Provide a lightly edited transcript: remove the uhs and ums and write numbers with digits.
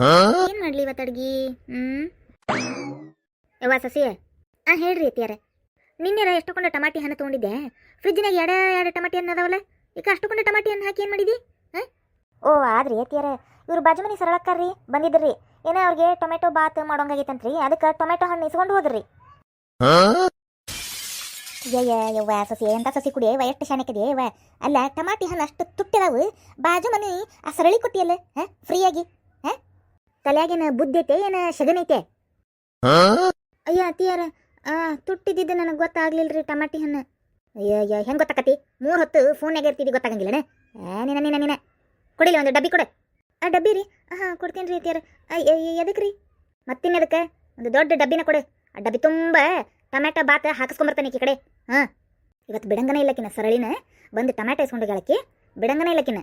ಏನ್ ಮಾಡ್ಲಿ ಇವತ್ತು ಅಡ್ಗಿ? ಯವ್ವ ಸಸಿ, ಹೇಳ್ರಿ ಅತ್ತಿಯಾರ. ನಿನ್ನೆರ ಎಷ್ಟೊಂದು ಟಮಾಟಿ ಹಣ್ಣು ತೊಗೊಂಡಿದ್ದೆ. ಫ್ರಿಜ್ನಾಗ ಎರಡು ಟಮಾಟಿ ಹಣ್ಣು ಅದಾವಲ್ಲ, ಈಗ ಅಷ್ಟೊಂದು ಟಮಾಟಿ ಹಣ್ಣು ಹಾಕಿ ಏನು ಮಾಡಿದಿ? ಓ ಆದ್ರಿ ಅತ್ತಿಯಾರ, ಇವ್ರು ಬಾಜು ಮನೆ ಸರಳಕ್ಕಾರ್ರಿ ಬಂದಿದ್ರಿ. ಏನೋ ಅವ್ರಿಗೆ ಟೊಮೆಟೊ ಬಾತ್ ಮಾಡೋಂಗಾಗೈತಂತ್ರಿ, ಅದಕ್ಕೆ ಟೊಮೆಟೊ ಹಣ್ಣು ಇಸ್ಕೊಂಡು ಹೋದ್ರಿ. ಯವ್ವ ಸಸಿ, ಎಂತ ಸಸಿ ಕುಡಿ ಎಷ್ಟು ಶಾಣಕ್ಕಿದೆ ಯವ್ವ. ಅಲ್ಲ, ಟಮಾಟಿ ಹಣ್ಣು ಅಷ್ಟು ತುಟ್ಟಿದಾವು, ಬಾಜು ಮನೆ ಆ ಸರಳಿ ಕೊಟ್ಟಿಯಲ್ಲ ಫ್ರೀಯಾಗಿ. ತಲೆಯಾಗೇನ ಬುದ್ಧಿ ಐತೆ ಏನ ಶಗನೈತೆ? ಅಯ್ಯ ಅತ್ತಿಯಾರ, ತುಟ್ಟಿದ್ದಿದ್ದು ನನಗೆ ಗೊತ್ತಾಗ್ಲಿಲ್ರಿ ಟಮಾಟಿ ಹಣ್ಣು. ಅಯ್ಯ ಹೆಂಗೆ ಗೊತ್ತಾಕತಿ? 3 ಹೊತ್ತು ಫೋನ್ಯಾಗ ಇರ್ತಿದ್ದಿ, ಗೊತ್ತಾಗಂಗಿಲ್ಲನೆ? ನಿನ್ನ ಕೊಡಿಲ್ಲ, ಒಂದು ಡಬ್ಬಿ ಕೊಡು. ಆ ಡಬ್ಬಿ ರೀ? ಕೊಡ್ತೀನಿ ರೀ ಅತ್ತಿಯಾರ. ಎದಕ್ಕೆ ರೀ? ಮತ್ತಿನ್ನದಕ್ಕೆ ಒಂದು ದೊಡ್ಡ ಡಬ್ಬಿನ ಕೊಡು. ಆ ಡಬ್ಬಿ ತುಂಬ ಟೊಮೆಟೊ ಬಾತ್ ಹಾಕಿಸ್ಕೊಂಬರ್ತಾನೆ ಈ ಕಡೆ. ಇವತ್ತು ಬಿಡಂಗನ ಇಲ್ಲಕಿನ ಸರಳಿನ ಬಂದು ಟೊಮೆಟೊ ಇಸ್ಕೊಂಡು ಗಾಳಕ್ಕೆ ಬಿಡಂಗನ ಇಲ್ಲಕಿನ.